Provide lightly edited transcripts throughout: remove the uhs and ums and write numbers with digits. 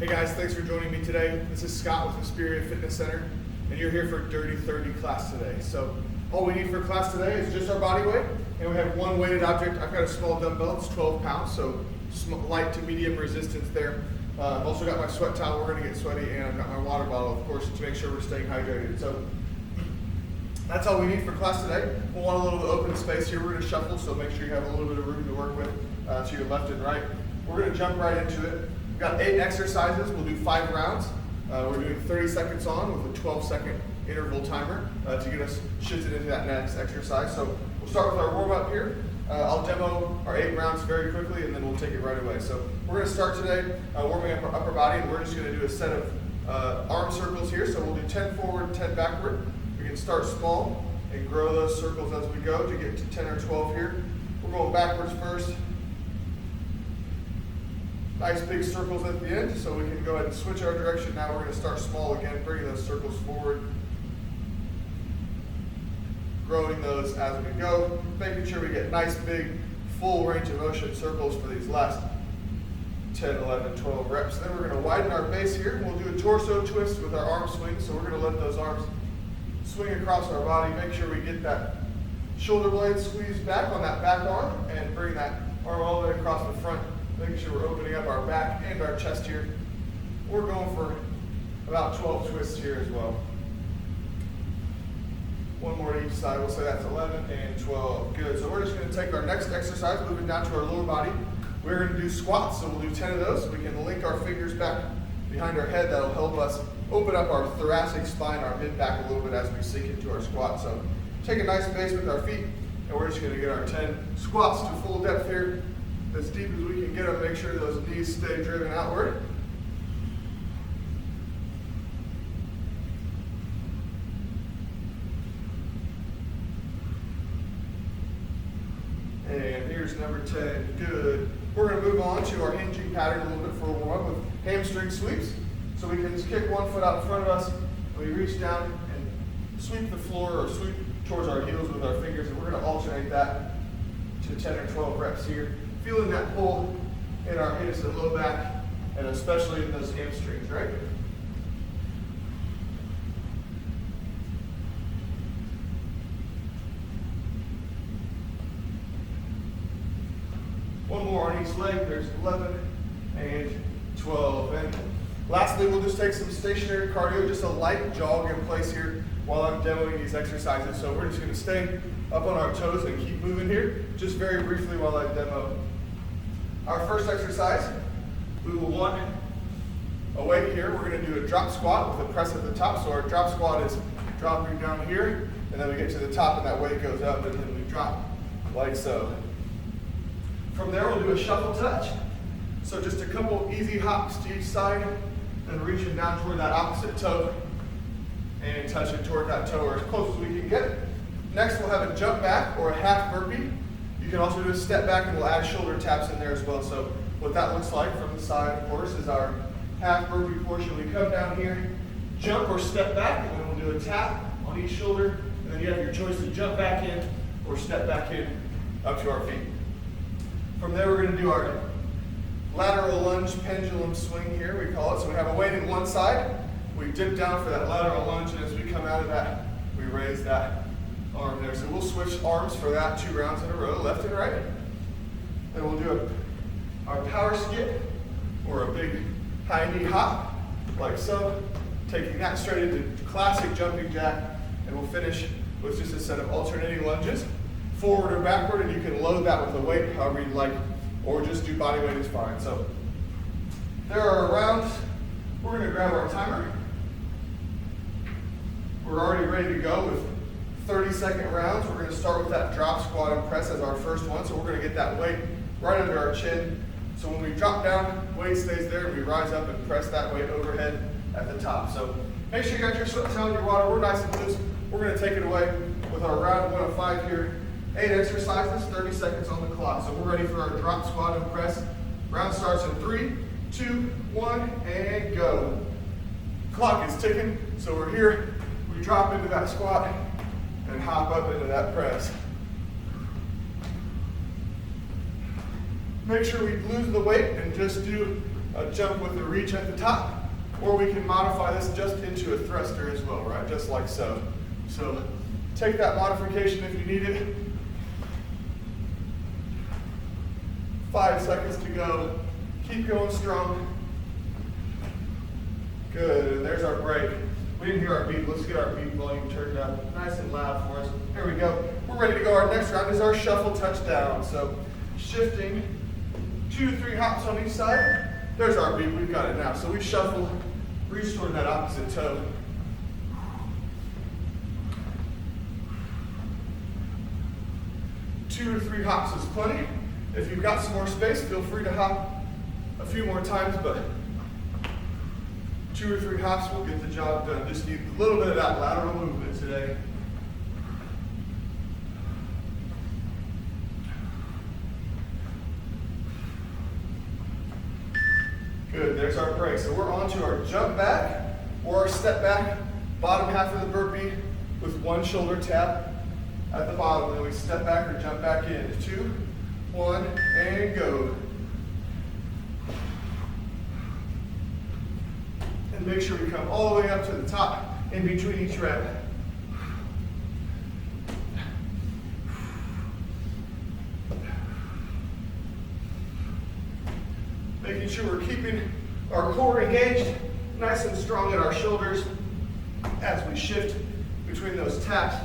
Hey guys, thanks for joining me today. This is Scott with Aspiria Fitness Center, and you're here for Dirty 30 class today. So all we need for class today is just our body weight, and we have one weighted object. I've got a small dumbbell, it's 12 pounds, so light to medium resistance there. I've also got my sweat towel, we're gonna get sweaty, and I've got my water bottle, of course, to make sure we're staying hydrated. So that's all we need for class today. We'll want a little bit of open space here. We're gonna shuffle, so make sure you have a little bit of room to work with to your left and right. We're gonna jump right into it. We've got 8 exercises. We'll do 5 rounds. We're doing 30 seconds on with a 12-second interval timer to get us shifted into that next exercise. So we'll start with our warm-up here. I'll demo our 8 rounds very quickly, and then we'll take it right away. So we're gonna start today warming up our upper body, and we're just gonna do a set of arm circles here. So we'll do 10 forward, 10 backward. We can start small and grow those circles as we go to get to 10 or 12 here. We're going backwards first. Nice big circles at the end, so we can go ahead and switch our direction. Now we're going to start small again, bringing those circles forward. Growing those as we go, making sure we get nice big full range of motion circles for these last 10, 11, 12 reps. Then we're going to widen our base here. We'll do a torso twist with our arm swing, so we're going to let those arms swing across our body. Make sure we get that shoulder blade squeezed back on that back arm and bring that arm all the way across the front. Making sure we're opening up our back and our chest here. We're going for about 12 twists here as well. One more to each side. We'll say that's 11 and 12. Good. So we're just going to take our next exercise, moving down to our lower body. We're going to do squats, so we'll do 10 of those. We can link our fingers back behind our head. That'll help us open up our thoracic spine, our mid back a little bit as we sink into our squat. So take a nice base with our feet, and we're just going to get our 10 squats to full depth here. As deep as we can get them, make sure those knees stay driven outward. And here's number 10, good. We're gonna move on to our hinging pattern a little bit for a warm-up with hamstring sweeps. So we can just kick one foot out in front of us, and we reach down and sweep the floor or sweep towards our heels with our fingers, and we're gonna alternate that to 10 or 12 reps here. Feeling that pull in our hips and low back, and especially in those hamstrings, right? One more on each leg. There's 11 and 12. And lastly, we'll just take some stationary cardio, just a light jog in place here while I'm demoing these exercises. So we're just going to stay up on our toes and keep moving here, just very briefly while I demo. Our first exercise, we will want a weight here. We're going to do a drop squat with a press at the top. So our drop squat is dropping down here, and then we get to the top and that weight goes up, and then we drop like so. From there, we'll do a shuffle touch. So just a couple easy hops to each side, and reaching down toward that opposite toe and touching toward that toe or as close as we can get. Next, we'll have a jump back or a half burpee. You can also do a step back, and we'll add shoulder taps in there as well. So what that looks like from the side, of course, is our half burpee portion. We come down here, jump or step back, and then we'll do a tap on each shoulder. And then you have your choice to jump back in or step back in up to our feet. From there, we're going to do our lateral lunge pendulum swing here, we call it. So we have a weight in one side. We dip down for that lateral lunge, and as we come out of that, we raise that arm there. So we'll switch arms for that 2 rounds in a row, left and right. Then we'll do our power skip or a big high knee hop, like so. Taking that straight into classic jumping jack, and we'll finish with just a set of alternating lunges, forward or backward, and you can load that with a weight however you'd like, or just do body weight is fine. So there are our rounds. We're gonna grab our timer. We're already ready to go with 30-second rounds. We're going to start with that drop squat and press as our first one. So we're going to get that weight right under our chin. So when we drop down, weight stays there, and we rise up and press that weight overhead at the top. So make sure you got your sweat towel and your water. We're nice and loose. We're going to take it away with our round 1 of 5 here. 8 exercises, 30 seconds on the clock. So we're ready for our drop squat and press. Round starts in 3, 2, 1, and go. Clock is ticking, so we're here. We drop into that squat and hop up into that press. Make sure we lose the weight and just do a jump with a reach at the top, or we can modify this just into a thruster as well, right? Just like so. So take that modification if you need it. 5 seconds to go. Keep going strong. Good, and there's our break. We didn't hear our beat. Let's get our beat volume turned up nice and loud for us. Here we go. We're ready to go. Our next round is our shuffle touchdown. So shifting 2 to 3 hops on each side. There's our beat. We've got it now. So we shuffle, reach toward that opposite toe. Two to 3 hops is plenty. If you've got some more space, feel free to hop a few more times, but 2 or 3 hops will get the job done. Just need a little bit of that lateral movement today. Good, there's our break. So we're on to our jump back or our step back, bottom half of the burpee with one shoulder tap at the bottom. Then we step back or jump back in. 2, 1, and go. And make sure we come all the way up to the top in between each rep. Making sure we're keeping our core engaged, nice and strong at our shoulders as we shift between those taps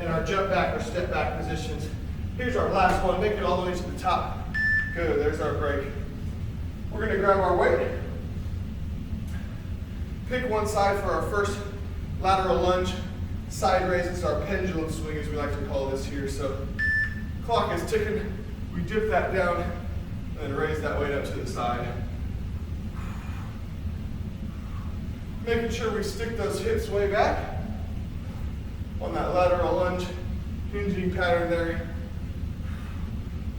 and our jump back or step back positions. Here's our last one. Make it all the way to the top. Good, there's our break. We're gonna grab our weight. Pick one side for our first lateral lunge. Side raise is our pendulum swing, as we like to call this here. So clock is ticking. We dip that down and then raise that weight up to the side. Making sure we stick those hips way back on that lateral lunge, hinging pattern there.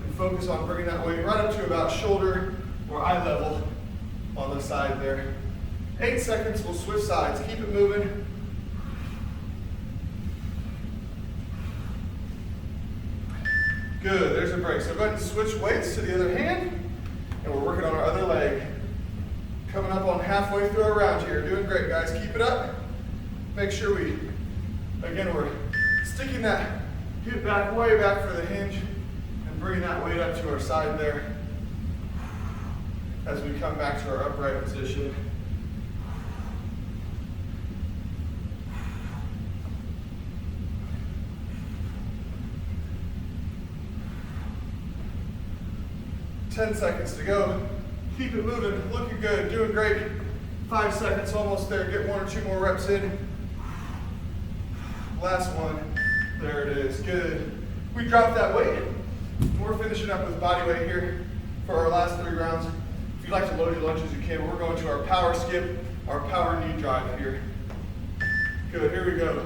And focus on bringing that weight right up to about shoulder or eye level on the side there. 8 seconds, we'll switch sides. Keep it moving. Good, there's a break. So go ahead and switch weights to the other hand, and we're working on our other leg. Coming up on halfway through our round here. Doing great, guys. Keep it up. Make sure we, again, we're sticking that hip back, way back for the hinge, and bringing that weight up to our side there as we come back to our upright position. Ten seconds to go. Keep it moving, looking good, doing great. 5 seconds, almost there. Get 1 or 2 more reps in. Last one. There it is, good. We dropped that weight. We're finishing up with body weight here for our last 3 rounds. If you'd like to load your lunges, you can. We're going to our power skip, our power knee drive here. Good, here we go.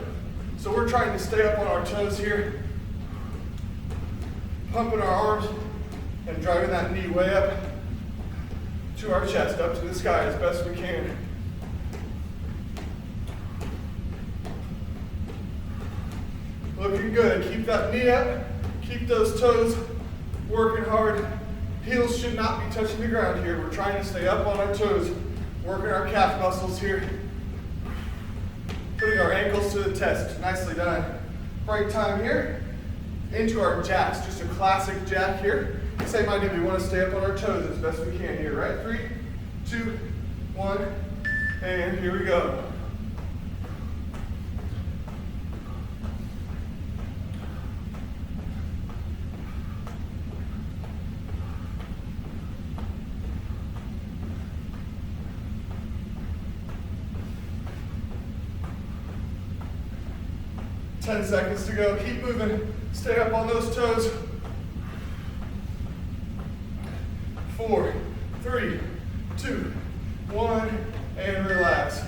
So we're trying to stay up on our toes here. Pumping our arms and driving that knee way up to our chest, up to the sky as best we can. Looking good. Keep that knee up. Keep those toes working hard. Heels should not be touching the ground here. We're trying to stay up on our toes, working our calf muscles here. Putting our ankles to the test. Nicely done. Break time here. Into our jacks. Just a classic jack here. Same idea, we want to stay up on our toes as best we can here, right? 3, 2, 1, and here we go. Ten seconds to go. Keep moving. Stay up on those toes. 4, 3, 2, 1, and relax.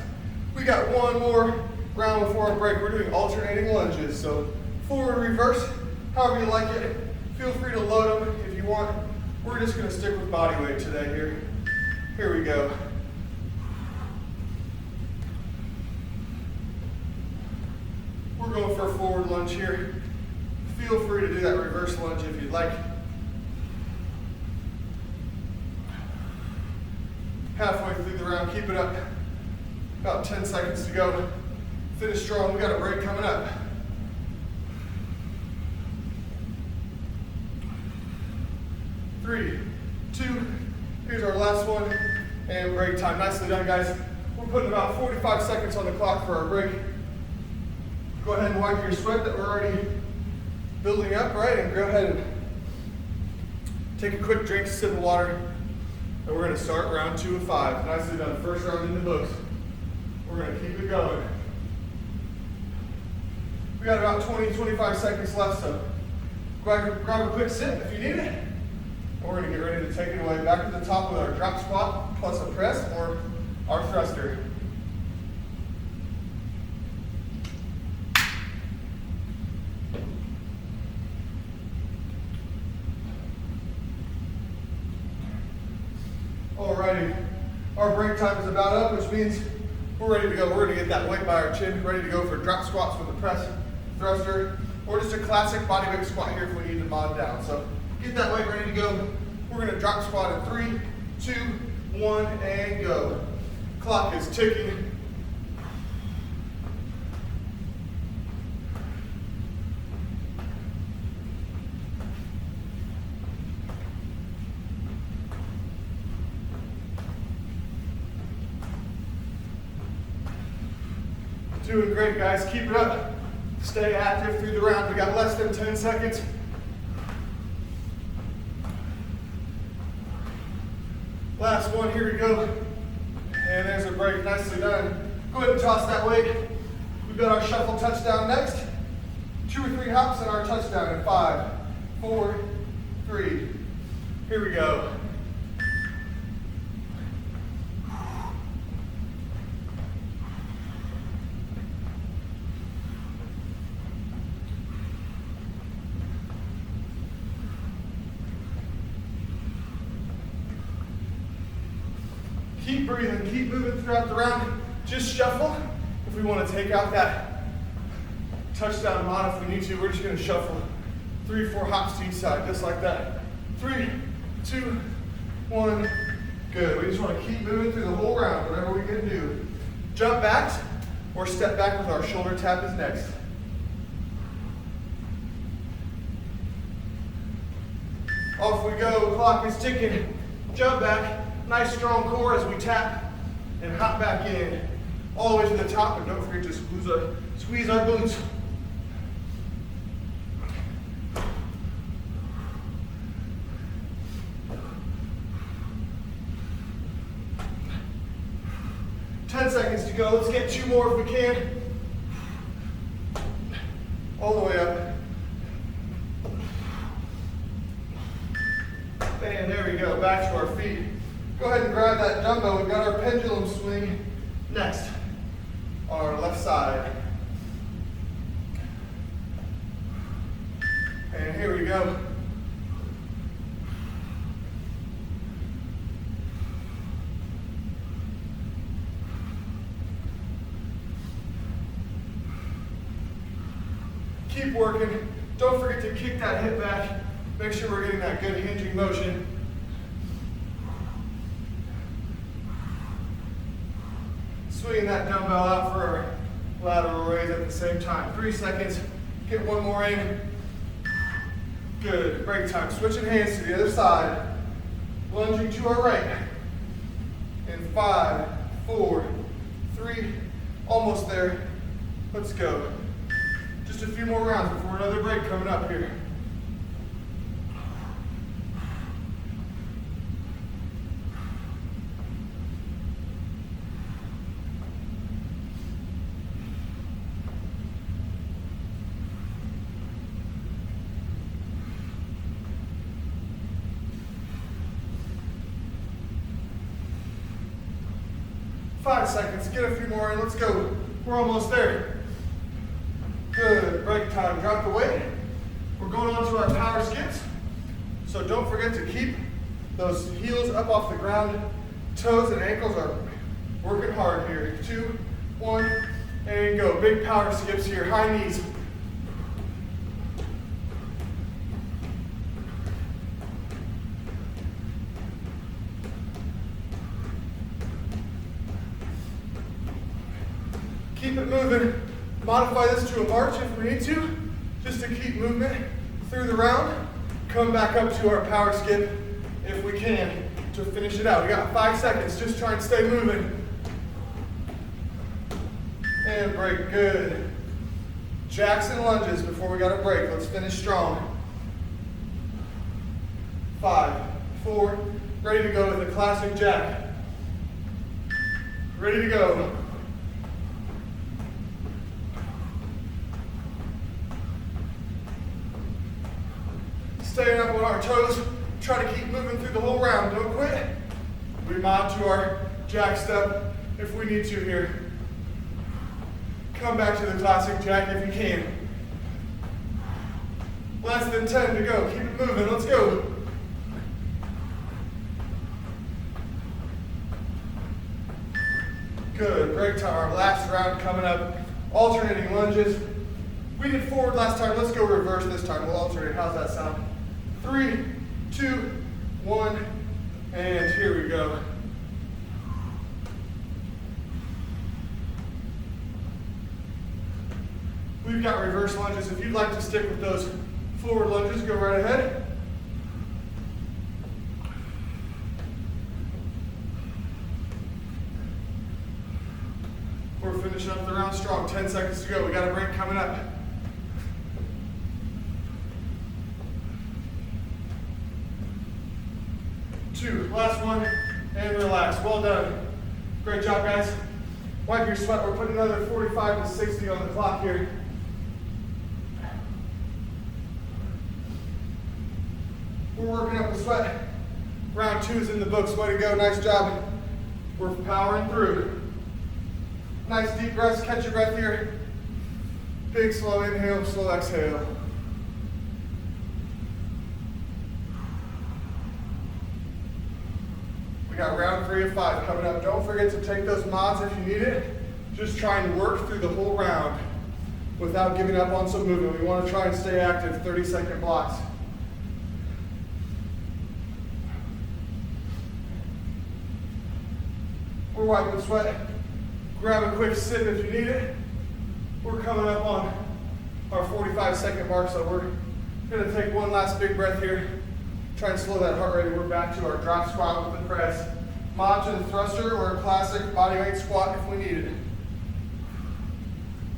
We got one more round before our break. We're doing alternating lunges. So forward, reverse, however you like it. Feel free to load them if you want. We're just gonna stick with body weight today here. Here we go. We're going for a forward lunge here. Feel free to do that reverse lunge if you'd like. Halfway through the round, keep it up. About 10 seconds to go. Finish strong, we got a break coming up. Three, two, here's our last one, and break time. Nicely done, guys. We're putting about 45 seconds on the clock for our break. Go ahead and wipe your sweat that we're already building up, right? And go ahead and take a quick drink, sip of water, and we're gonna start round 2 of 5. Nicely done, first round in the books. We're gonna keep it going. We got about 20, 25 seconds left, so grab a quick sip if you need it. We're gonna get ready to take it away back to the top with our drop squat plus a press or our thruster. Alrighty, our break time is about up, which means we're ready to go. We're gonna get that weight by our chin, ready to go for drop squats with a press, thruster, or just a classic body weight squat here if we need to mod down. So get that weight ready to go. We're gonna drop squat in 3, 2, 1, and go. Clock is ticking. Doing great, guys. Keep it up. Stay active through the round. We got less than 10 seconds. Last one, here we go. And there's a break, nicely done. Go ahead and toss that weight. We've got our shuffle touchdown next. 2 or 3 hops and our touchdown in 5, 4, 3. Here we go. Keep breathing, keep moving throughout the round. Just shuffle. If we want to take out that touchdown mod, if we need to, we're just going to shuffle 3 or 4 hops to each side, just like that. 3, 2, 1. Good. We just want to keep moving through the whole round, whatever we can do. Jump back or step back with our shoulder tap is next. Off we go. Clock is ticking. Jump back. Nice strong core as we tap and hop back in. All the way to the top, and don't forget to squeeze our glutes. Seconds to go. Let's get 2 more if we can. All the way up. And there we go. Back to our feet. Go ahead and grab that dumbbell. We've got our pendulum swing next on our left side. And here we go. Keep working. Don't forget to kick that hip back. Make sure we're getting that good hinging motion. Swinging that dumbbell out for our lateral raise at the same time. 3 seconds. Get 1 more in. Good. Break time. Switching hands to the other side. Lunging to our right. In 5, 4, 3. Almost there. Let's go. Just a few more rounds before another break coming up here. Five seconds, get a few more in, let's go. We're almost there. Good, break time, drop the weight. We're going on to our power skips. So don't forget to keep those heels up off the ground. Toes and ankles are working hard here. 2, 1, and go. Big power skips here, high knees. Keep it moving. Modify this to a march if we need to, just to keep movement through the round. Come back up to our power skip if we can to finish it out. We got 5 seconds. Just try and stay moving. And break. Good. Jacks and lunges before we got a break. Let's finish strong. 5, 4, ready to go with a classic jack. Ready to go. Staying up on our toes. Try to keep moving through the whole round. Don't quit. We mod to our jack step if we need to here. Come back to the classic jack if you can. Less than 10 to go. Keep it moving. Let's go. Good. Break time. Our last round coming up. Alternating lunges. We did forward last time. Let's go reverse this time. We'll alternate. How's that sound? 3, 2, 1, and here we go. We've got reverse lunges. If you'd like to stick with those forward lunges, go right ahead. We're finishing up the round strong. 10 seconds to go. We got a break coming up. Last one, and relax. Well done. Great job, guys. Wipe your sweat. We're putting another 45 to 60 on the clock here. We're working up the sweat. Round 2 is in the books. Way to go. Nice job. We're powering through. Nice deep breaths. Catch your breath here. Big slow inhale, slow exhale. We got round 3 of 5 coming up. Don't forget to take those mods if you need it. Just try and work through the whole round without giving up on some movement. We want to try and stay active, 30-second blocks. We're wiping sweat. Grab a quick sip if you need it. We're coming up on our 45-second mark, so we're going to take one last big breath here. Try and slow that heart rate. We're back to our drop squat with the press. Mod to the thruster or a classic bodyweight squat if we need it.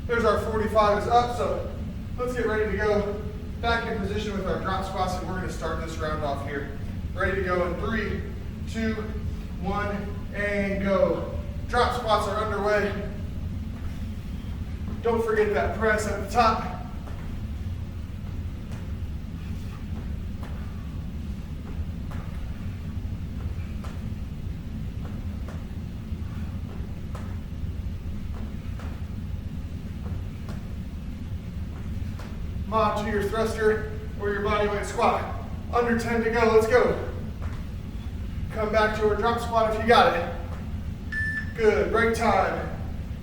There's our 45 is up, so let's get ready to go. Back in position with our drop squats, and we're going to start this round off here. Ready to go in 3, 2, 1, and go. Drop squats are underway. Don't forget that press at the top. Mod to your thruster or your bodyweight squat. Under 10 to go, let's go. Come back to our drop squat if you got it. Good, break time.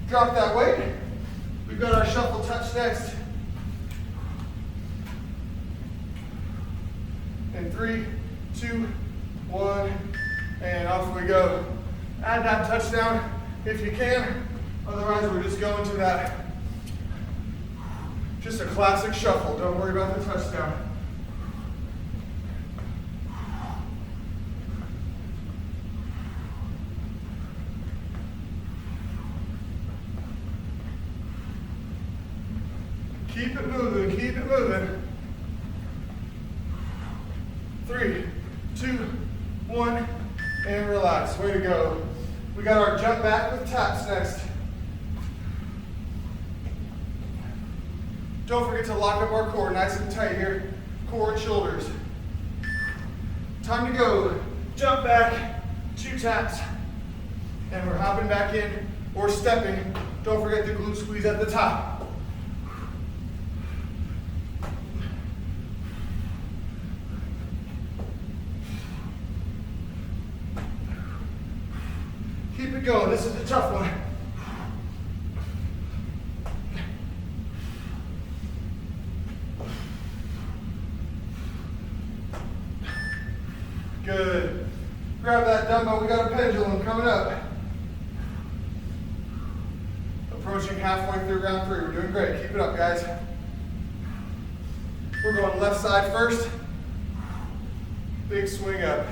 Drop that weight. We've got our shuffle touch next. In 3, 2, 1, and off we go. Add that touchdown if you can. Otherwise, we're just going to that. Just a classic shuffle. Don't worry about the touchdown. Keep it moving, keep it moving. 3, 2, 1, and relax. Way to go. We got our jump back with taps next. Don't forget to lock up our core nice and tight here. Core and shoulders. Time to go. Jump back, 2 taps. And we're hopping back in or stepping. Don't forget the glute squeeze at the top. Keep it going. This is a tough one. Good. Grab that dumbbell. We got a pendulum coming up. Approaching halfway through round 3. We're doing great. Keep it up, guys. We're going left side first. Big swing up.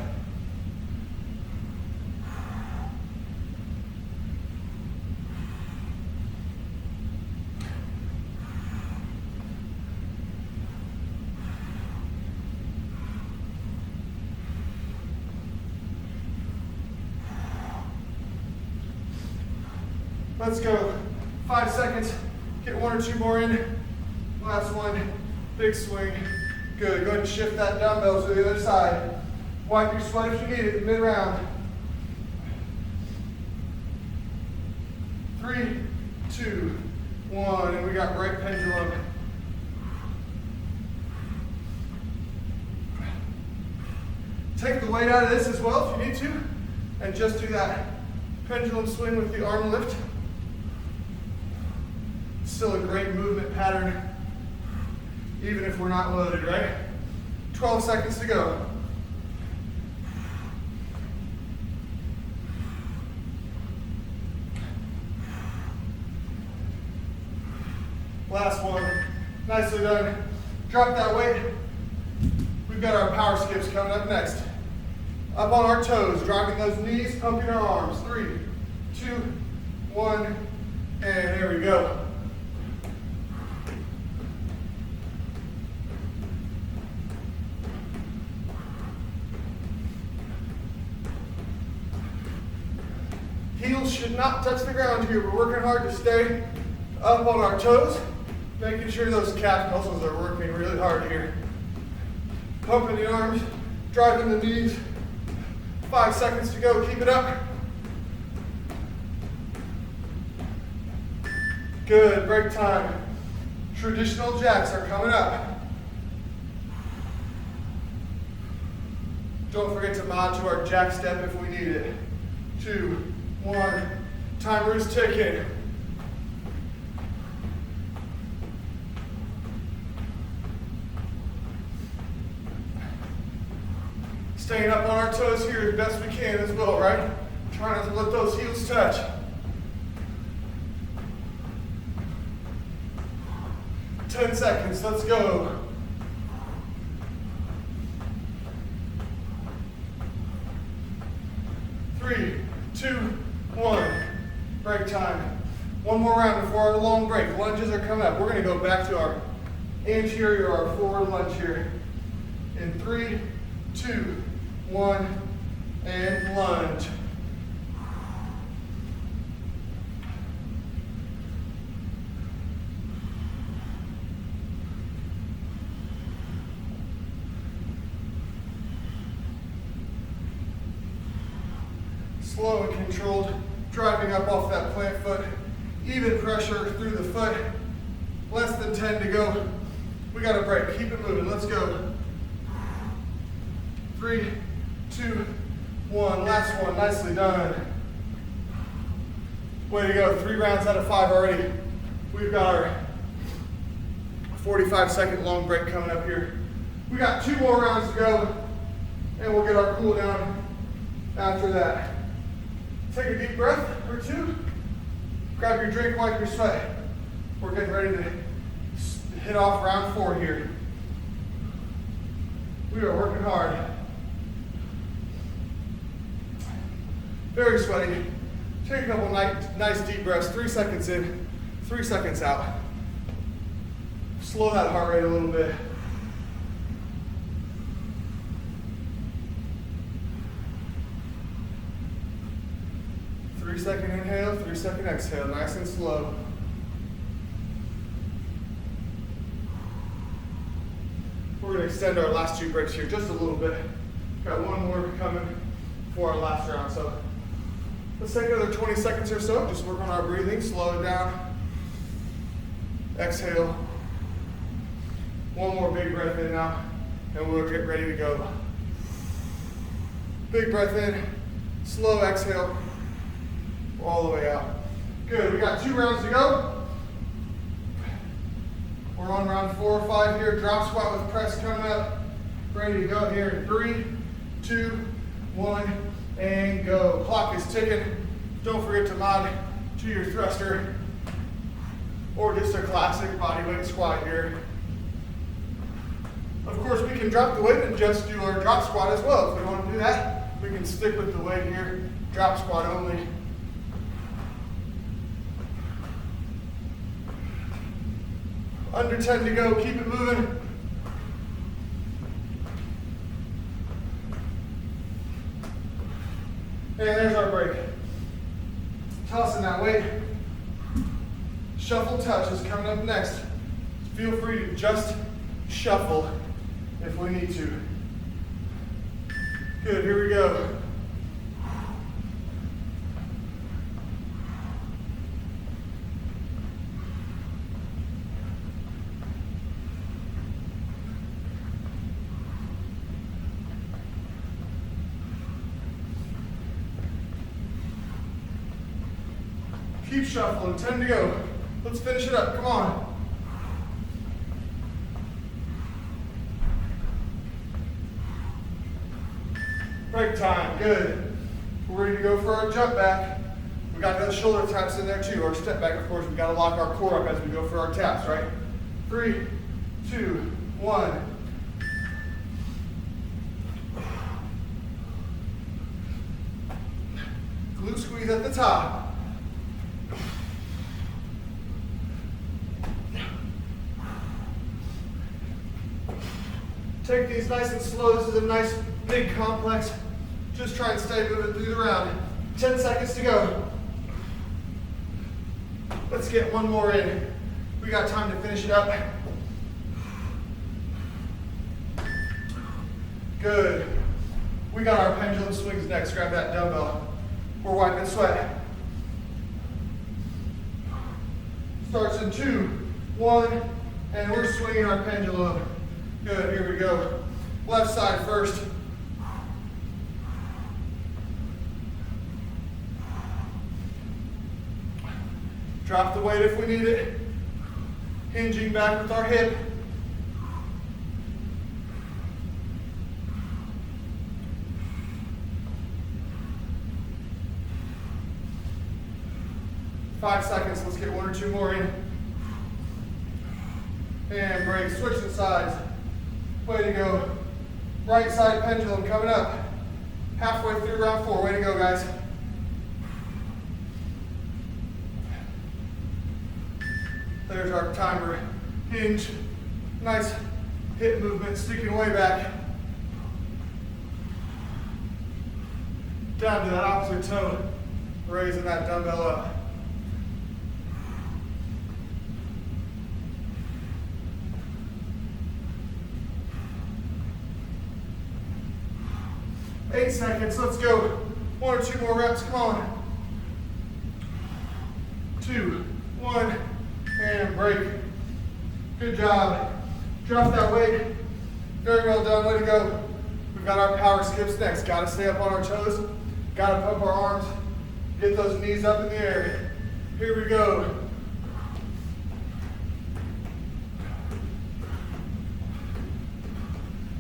Let's go. 5 seconds. Get 1 or 2 more in. Last one. Big swing. Good. Go ahead and shift that dumbbell to the other side. Wipe your sweat if you need it mid-round. 3, 2, 1. And we got right pendulum. Take the weight out of this as well if you need to. And just do that pendulum swing with the arm lift. Still a great movement pattern, even if we're not loaded, right? 12 seconds to go. Last one. Nicely done. Drop that weight. We've got our power skips coming up next. Up on our toes, driving those knees, pumping our arms. 3, 2, 1, and there we go. Heels should not touch the ground here. We're working hard to stay up on our toes, making sure those calf muscles are working really hard here. Pumping the arms, driving the knees. 5 seconds to go, keep it up. Good, break time. Traditional jacks are coming up. Don't forget to mod to our jack step if we need it. 2, 1, timer is ticking. Staying up on our toes here as best we can as well, right? Try not to let those heels touch. Ten seconds, let's go. Three, 2, 1. Break time. One more round before our long break. Lunges are coming up. We're going to go back to our anterior, our forward lunge here. In 3, 2, 1, and lunge. Slow and controlled, driving up off that plant foot. Even pressure through the foot. Less than 10 to go. We got a break. Keep it moving. Let's go. 3, 2, 1. Last one. Nicely done. Way to go. 3 rounds out of 5 already. We've got our 45-second long break coming up here. We got 2 more rounds to go, and we'll get our cool down after that. Take a deep breath or 2. Grab your drink, wipe your sweat. We're getting ready to hit off round 4 here. We are working hard. Very sweaty. Take a couple nice deep breaths. 3 seconds in, 3 seconds out. Slow that heart rate a little bit. Three-second inhale, 3-second exhale, nice and slow. We're going to extend our last 2 breaks here just a little bit. Got 1 more coming for our last round. So let's take another 20 seconds or so. Just work on our breathing, slow it down. Exhale. 1 more big breath in now, and we'll get ready to go. Big breath in, slow exhale. All the way out. Good, we got 2 rounds to go. We're on round 4 or 5 here. Drop squat with press coming up. Ready to go here in 3, 2, 1, and go. Clock is ticking. Don't forget to mod to your thruster or just a classic body weight squat here. Of course, we can drop the weight and just do our drop squat as well. If we want to do that, we can stick with the weight here, drop squat only. Under 10 to go, keep it moving. And there's our break. Tossing that weight. Shuffle touch is coming up next. Feel free to just shuffle if we need to. Good, here we go. Keep shuffling, 10 to go. Let's finish it up, come on. Break time, good. We're ready to go for our jump back. We got those shoulder taps in there too. Our step back, of course, we gotta lock our core up as we go for our taps, right? 3, 2, 1. Glute squeeze at the top. Take these nice and slow. This is a nice big complex. Just try and stay moving through the round. 10 seconds to go. Let's get one more in. We got time to finish it up. Good. We got our pendulum swings next. Grab that dumbbell. We're wiping sweat. Starts in 2, 1, and we're swinging our pendulum. Good, here we go. Left side first. Drop the weight if we need it. Hinging back with our hip. Five seconds, let's get 1 or 2 more in. And break, switching sides. Way to go. Right side pendulum coming up. Halfway through round 4. Way to go, guys. There's our timer. Hinge. Nice hip movement, sticking way back. Down to that opposite toe. Raising that dumbbell up. Eight seconds, let's go. 1 or 2 more reps, come on. 2, 1, and break. Good job. Drop that weight. Very well done, way to go. We've got our power skips next. Gotta stay up on our toes. Gotta pump our arms. Get those knees up in the air. Here we go.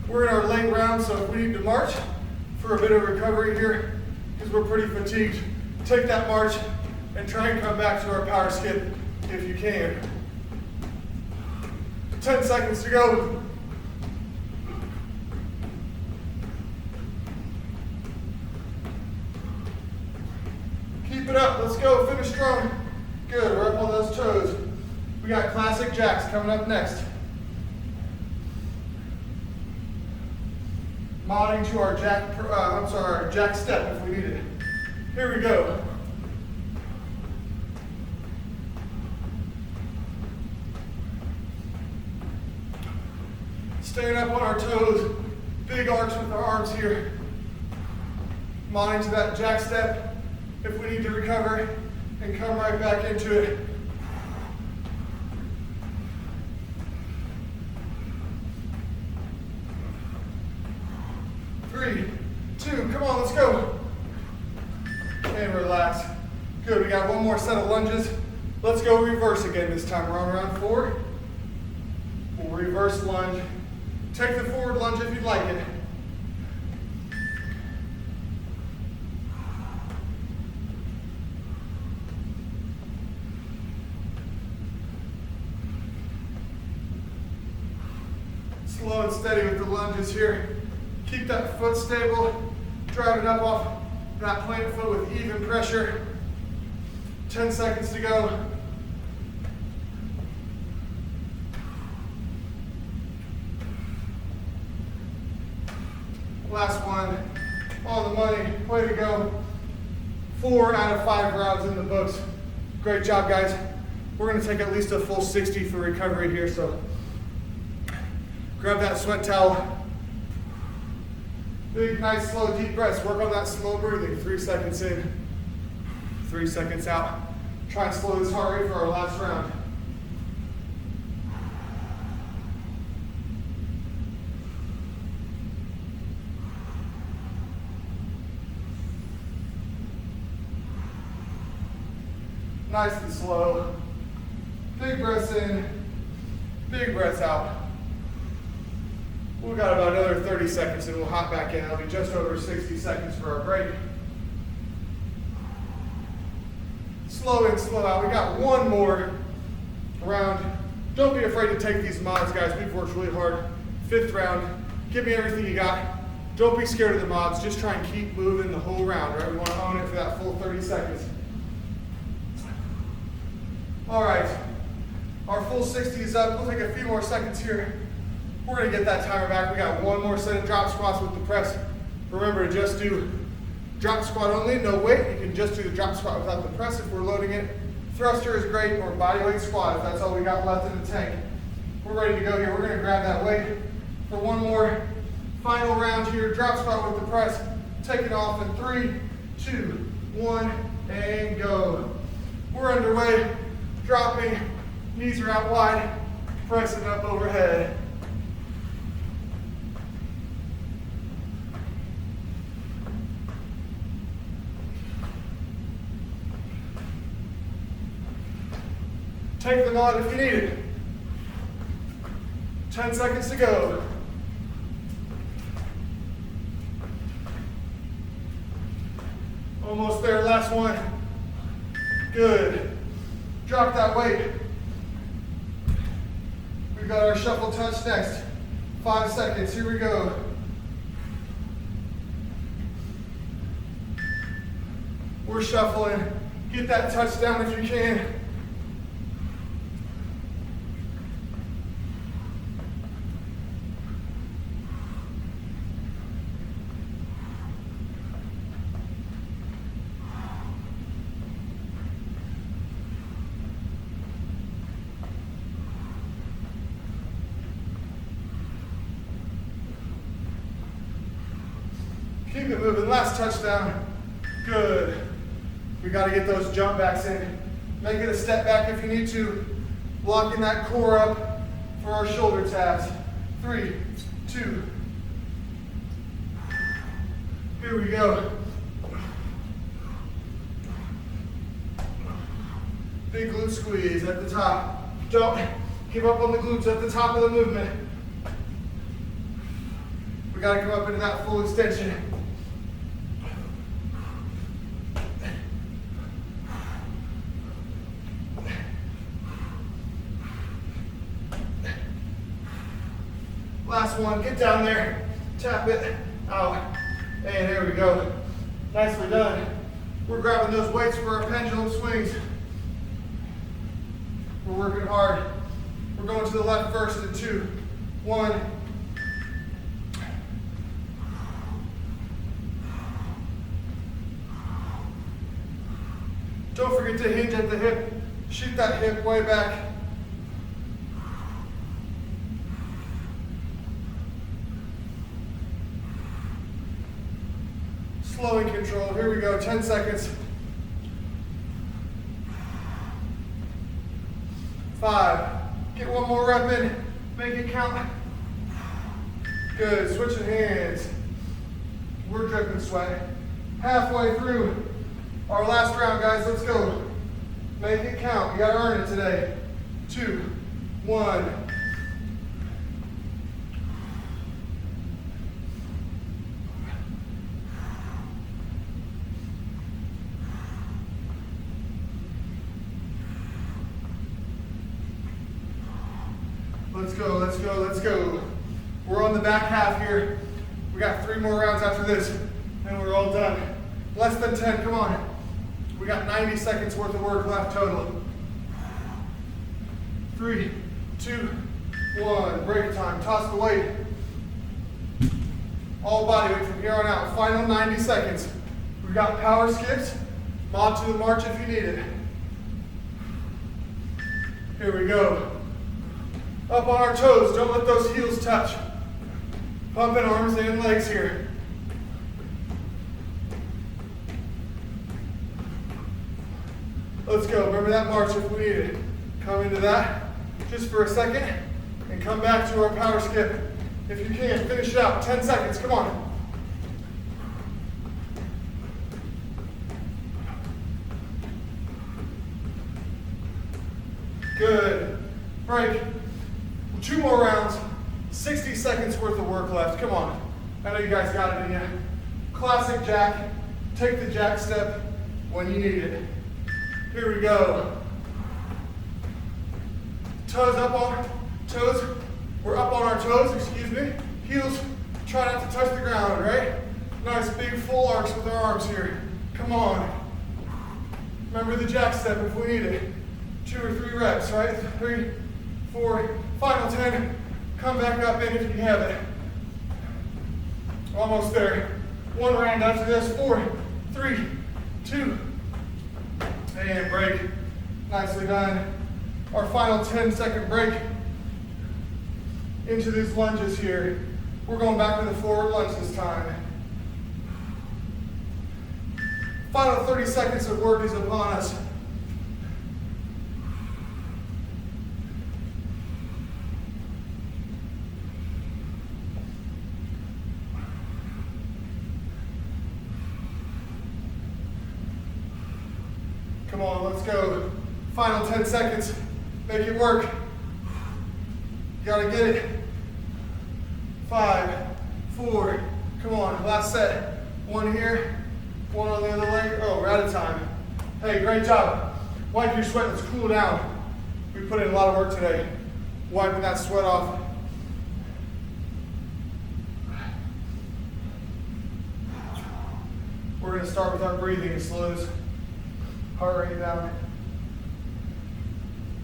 We're in our late round, so if we need to march for a bit of recovery here, because we're pretty fatigued, take that march and try and come back to our power skip if you can. 10 seconds to go. Keep it up, let's go, finish strong. Good, we're up on those toes. We got classic jacks coming up next. Modding to our our jack step if we need it. Here we go. Staying up on our toes, big arch with our arms here. Modding to that jack step if we need to recover and come right back into it. Three, 2, come on, let's go. And relax. Good, we got one more set of lunges. Let's go reverse again this time. We're on round 4. We'll reverse lunge. Take the forward lunge if you'd like it. Slow and steady with the lunges here. Keep that foot stable. Drive it up off that plant foot with even pressure. 10 seconds to go. Last one. On the money. Way to go. 4 out of 5 rounds in the books. Great job, guys. We're going to take at least a full 60 for recovery here, so grab that sweat towel. Big, nice, slow, deep breaths. Work on that slow breathing. 3 seconds in, 3 seconds out. Try and slow this heart rate for our last round. Nice and slow. Big breaths in, big breaths out. We've got about another 30 seconds and we'll hop back in. It'll be just over 60 seconds for our break. Slow in, slow out. We got one more round. Don't be afraid to take these mods, guys. We've worked really hard. 5th round. Give me everything you got. Don't be scared of the mods. Just try and keep moving the whole round, right? We want to own it for that full 30 seconds. All right. Our full 60 is up. We'll take a few more seconds here. We're going to get that timer back. We got one more set of drop squats with the press. Remember to just do drop squat only, no weight. You can just do the drop squat without the press if we're loading it. Thruster is great, or bodyweight squat if that's all we got left in the tank. We're ready to go here. We're going to grab that weight for one more final round here. Drop squat with the press. Take it off in 3, 2, 1, and go. We're underway. Dropping, knees are out wide, pressing up overhead. Take the mod if you need it. 10 seconds to go. Almost there, last one. Good. Drop that weight. We've got our shuffle touch next. 5 seconds, here we go. We're shuffling. Get that touch down if you can. Keep it moving, last touchdown. Good. We got to get those jump backs in. Make it a step back if you need to. Blocking that core up for our shoulder tabs. 3, 2. Here we go. Big glute squeeze at the top. Don't give up on the glutes at the top of the movement. We got to come up into that full extension. Last one, get down there, tap it, out, and there we go. Nicely done. We're grabbing those weights for our pendulum swings. We're working hard. We're going to the left first in 2, 1. Don't forget to hinge at the hip. Shoot that hip way back. Slow and controlled. Here we go. 10 seconds. 5. Get one more rep in. Make it count. Good. Switching hands. We're dripping sweat. Halfway through our last round, guys. Let's go. Make it count. You got to earn it today. 2, 1. Let's go, let's go, let's go. We're on the back half here. We got 3 more rounds after this, and we're all done. Less than 10, come on. We got 90 seconds worth of work left total. 3, 2, 1, break time, toss the weight. All body weight from here on out, final 90 seconds. We've got power skips, mob to the march if you need it. Here we go. Up on our toes, don't let those heels touch. Pumping arms and legs here. Let's go, remember that march if we need it. Come into that just for a second and come back to our power skip. If you can, finish it out, 10 seconds, come on. Good, break. 2 more rounds, 60 seconds worth of work left, come on. I know you guys got it in you. Classic jack, take the jack step when you need it. Here we go. Toes up on, toes, we're up on our toes, excuse me. Heels, try not to touch the ground, right? Nice big full arcs with our arms here. Come on. Remember the jack step if we need it. 2 or 3 reps, right? 3, 4, final 10. Come back up in if you have it. Almost there. 1 round after this. 4, 3, 2, and break. Nicely done. Our final 10-second break into these lunges here. We're going back to the forward lunge this time. Final 30 seconds of work is upon us. Come on, let's go. Final 10 seconds. Make it work. You gotta get it. 5, 4, come on, last set. 1 here, 1 on the other leg. Oh, we're out of time. Hey, great job. Wipe your sweat, let's cool down. We put in a lot of work today. Wiping that sweat off. We're gonna start with our breathing as slow as heart rate down.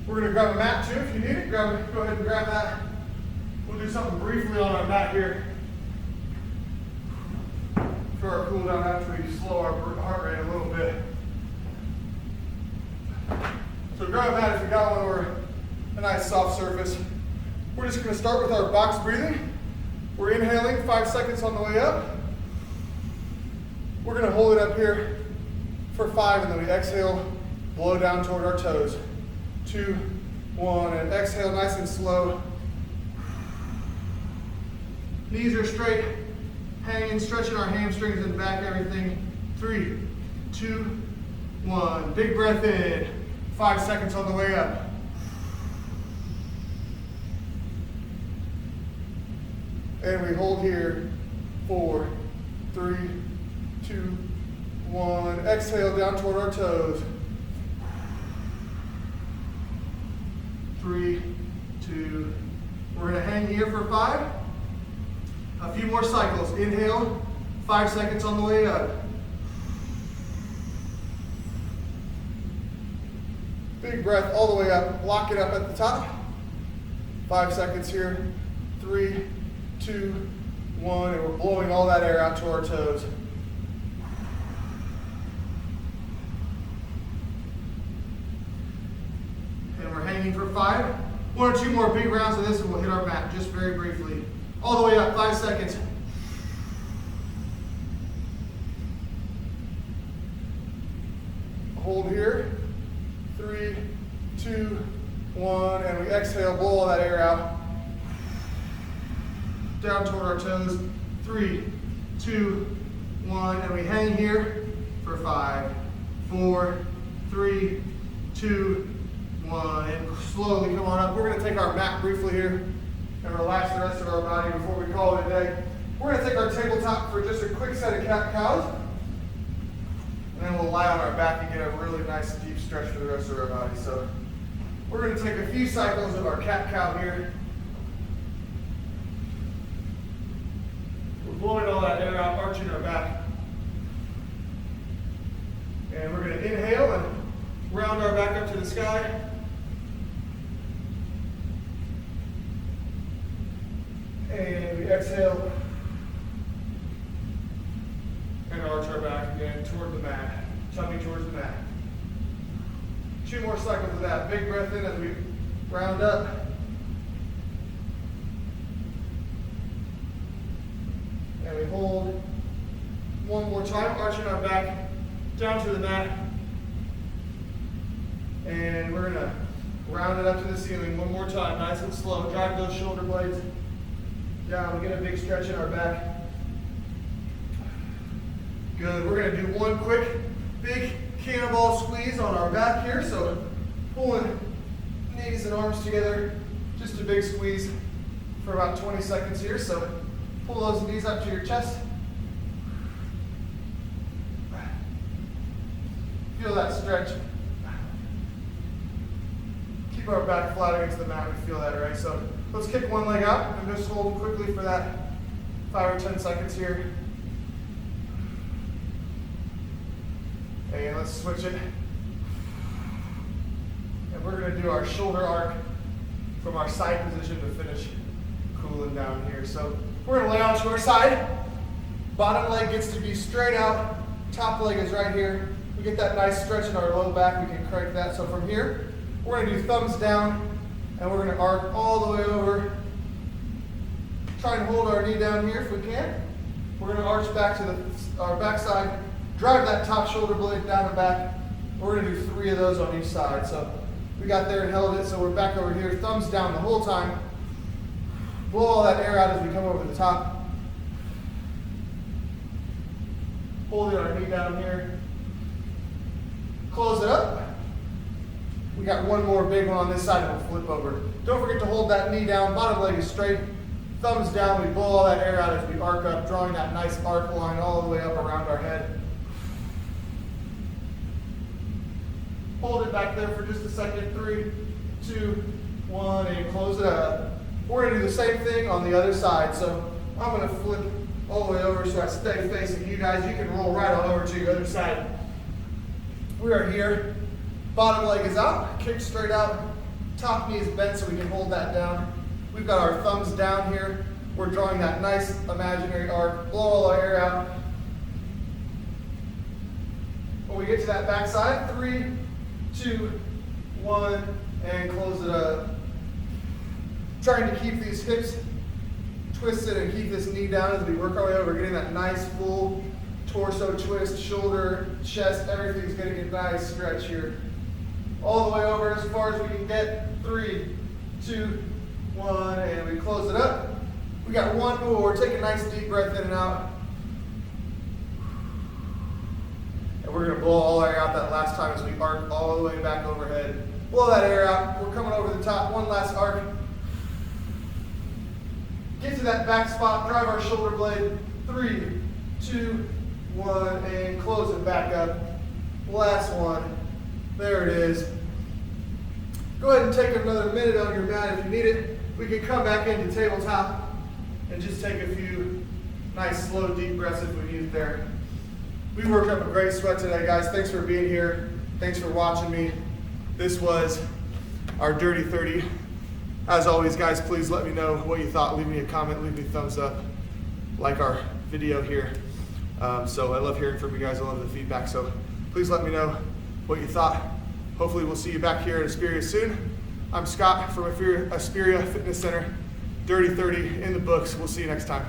We're going to grab a mat too if you need it. Go ahead and grab that. We'll do something briefly on our mat here for our cool down after we slow our heart rate a little bit. So grab a mat if you got one, or a nice soft surface. We're just going to start with our box breathing. We're inhaling 5 seconds on the way up. We're going to hold it up here for 5, and then we exhale, blow down toward our toes. 2, 1, and exhale nice and slow. Knees are straight, hanging, stretching our hamstrings and back, everything. 3, 2, 1. Big breath in. 5 seconds on the way up. And we hold here. 4, 3, 2, 1. Exhale down toward our toes. 3, 2. We're going to hang here for 5. A few more cycles. Inhale, 5 seconds on the way up. Big breath all the way up. Lock it up at the top. 5 seconds here. 3, 2, 1. And we're blowing all that air out to our toes. And we're hanging for 5. 1 or 2 more big rounds of this and we'll hit our mat just very briefly. All the way up, 5 seconds. Hold here. 3, 2, 1, and we exhale, blow all that air out. Down toward our toes. 3, 2, 1, and we hang here for 5, 4, 3, 2, 1, and slowly come on up. We're going to take our mat briefly here and relax the rest of our body before we call it a day. We're going to take our tabletop for just a quick set of cat-cows, and then we'll lie on our back and get a really nice deep stretch for the rest of our body. So we're going to take a few cycles of our cat-cow here. blowing all that air out, arching our back. And we're going to inhale and round our back up to the sky. And we exhale and arch our back again toward the mat, tummy towards the mat. 2 more cycles of that. Big breath in as we round up. And we hold. 1 more time, arching our back down to the mat. And we're going to round it up to the ceiling 1 more time, nice and slow. Drive those shoulder blades down. We get a big stretch in our back. Good. We're going to do 1 quick, big cannonball squeeze on our back here. So pulling knees and arms together, just a big squeeze for about 20 seconds here. So pull those knees up to your chest. Feel that stretch. Keep our back flat against the mat. We feel that, right? So let's kick 1 leg out and just hold quickly for that 5 or 10 seconds here. And let's switch it. And we're going to do our shoulder arc from our side position to finish cooling down here. So we're going to lay onto our side. Bottom leg gets to be straight out. Top leg is right here. We get that nice stretch in our low back. We can crank that. So from here, we're going to do thumbs down. And we're going to arc all the way over. Try and hold our knee down here if we can. We're going to arch back to our back side. Drive that top shoulder blade down and back. We're going to do 3 of those on each side. So we got there and held it. So we're back over here. Thumbs down the whole time. Blow all that air out as we come over the top. Holding our knee down here. Close it up. We got 1 more big one on this side and we'll flip over. Don't forget to hold that knee down. Bottom leg is straight. Thumbs down. We blow all that air out as we arc up, drawing that nice arc line all the way up around our head. Hold it back there for just a second. 3, 2, 1, and close it up. We're going to do the same thing on the other side. So I'm going to flip all the way over so I stay facing you guys. You can roll right on over to your other side. We are here. Bottom leg is out. Kick straight out. Top knee is bent so we can hold that down. We've got our thumbs down here. We're drawing that nice imaginary arc. Blow all our air out. When we get to that back side, 3, 2, 1, and close it up. Trying to keep these hips twisted and keep this knee down as we work our way over, getting that nice full torso twist, shoulder, chest, everything's getting a nice stretch here. All the way over as far as we can get. 3, 2, 1, and we close it up. We got 1 more. Take a nice deep breath in and out. And we're going to blow all air out that last time as we arc all the way back overhead. Blow that air out. We're coming over the top. 1 last arc. Get to that back spot. Drive our shoulder blade. 3, 2, 1, and close it back up. Last one. There it is. Go ahead and take another minute on your mat if you need it. We can come back into tabletop and just take a few nice, slow, deep breaths if we need it there. We worked up a great sweat today, guys. Thanks for being here. Thanks for watching me. This was our Dirty 30. As always, guys, please let me know what you thought. Leave me a comment, leave me a thumbs up, like our video here. So I love hearing from you guys. I love the feedback. So please let me know what you thought. Hopefully we'll see you back here at Asperia soon. I'm Scott from Asperia Fitness Center. Dirty 30 in the books. We'll see you next time.